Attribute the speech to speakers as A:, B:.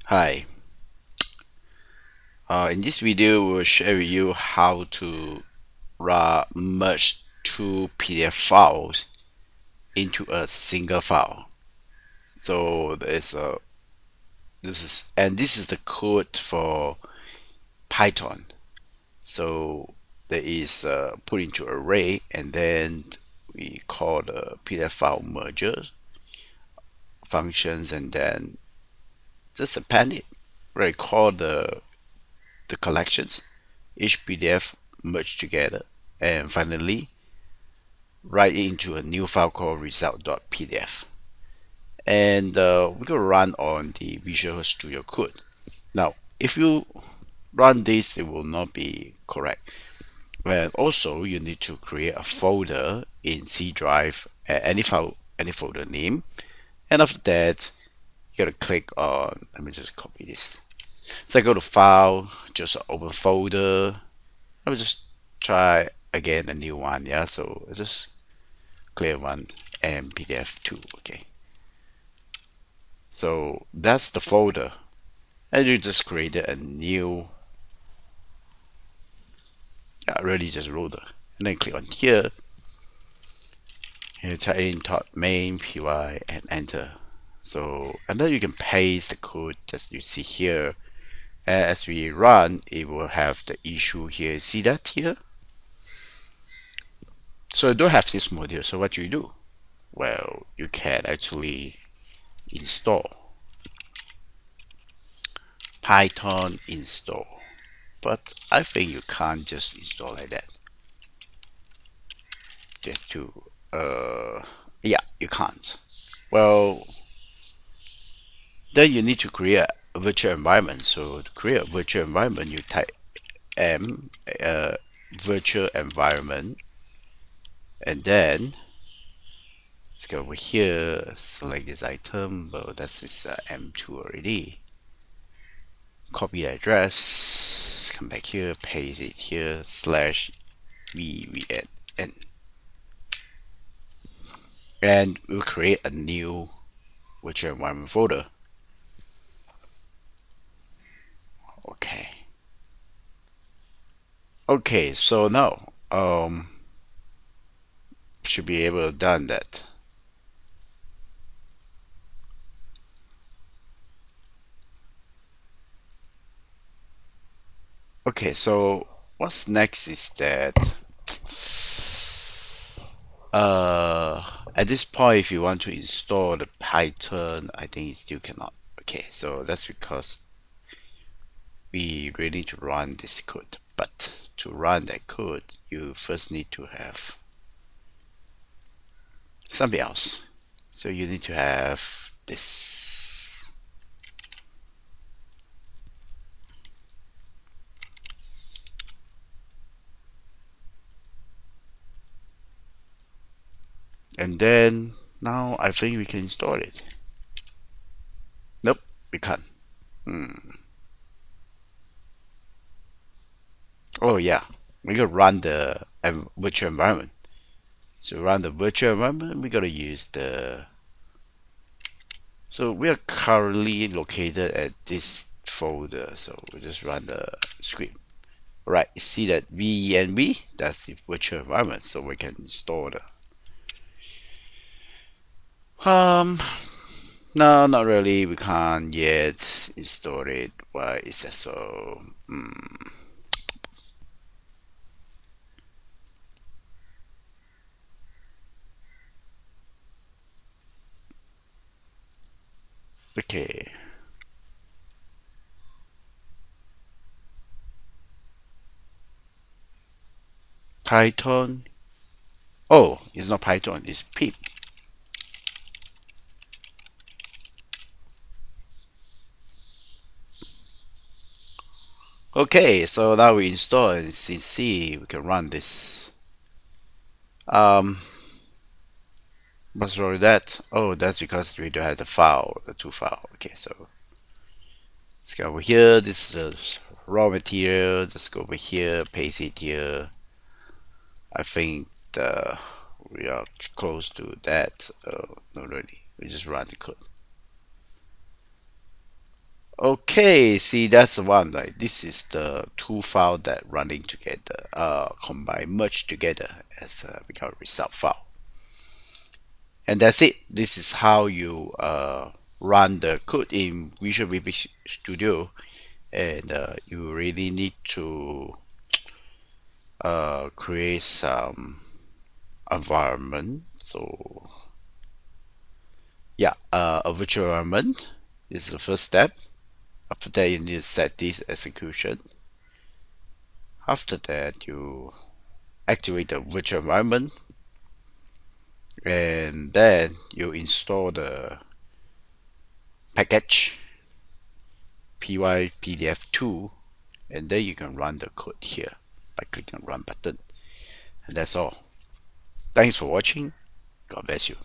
A: Hi, in this video we'll share with you how to merge two PDF files into a single file. So this is the code for Python. So there is put into array, and then we call the PDF file merger functions, and then just append it. We call the collections, each PDF merged together, and finally write it into a new file called result.pdf. And we're going to run on the Visual Studio Code. Now, if you run this, it will not be correct. And also, you need to create a folder in C drive, any file, any folder name. And after that, you got to click on, let me just copy this. So I go to File, just open folder. Let me just try again a new one. Yeah, so I just clear one and PDF2. Okay, so that's the folder, and you just created a new, yeah, really just folder, and then click on here. You type in main py and enter. So and then you can paste the code as you see here. As we run, it will have the issue here. See that here? So you don't have this module. So what you do? Well, you can actually install Python install, but I think you can't just install like that. Just to yeah, you can't. Well, then you need to create a virtual environment. So to create a virtual environment, you type m virtual environment, and then let's go over here, select this item. Well, that's this m2 already. Copy the address, come back here, paste it here, slash vvn, and we'll create a new virtual environment folder. Okay. Okay, so now should be able to done that. Okay, so what's next is that at this point, if you want to install the Python, I think it still cannot. Okay, so that's because we really need to run this code. But to run that code, you first need to have something else. So you need to have this. And then now I think we can install it. Nope, we can't. Oh yeah, we gotta run the virtual environment. So run the virtual environment, we gotta use the. So we are currently located at this folder. So we just run the script. Right, you see that venv, that's the virtual environment. So we can install the. No, not really. We can't yet install it. Why is that so? Okay. Python. Oh, it's not Python. It's pip. Okay, so now we install in CC. We can run this. What's wrong with that? Oh, that's because we don't have the file, the two file. Okay, so let's go over here. This is the raw material. Let's go over here, paste it here. I think we are close to that. Not really. We just run the code. Okay, see that's the one, right? This is the two file that running together, combine, merge together as become a result file. And that's it. This is how you run the code in Visual Basic Studio, and you really need to create some environment. So yeah, a virtual environment is the first step. After that, you need to set this execution. After that, you activate the virtual environment, and then you install the package py pdf2, and then you can run the code here by clicking run button. And that's all. Thanks for watching. God bless you.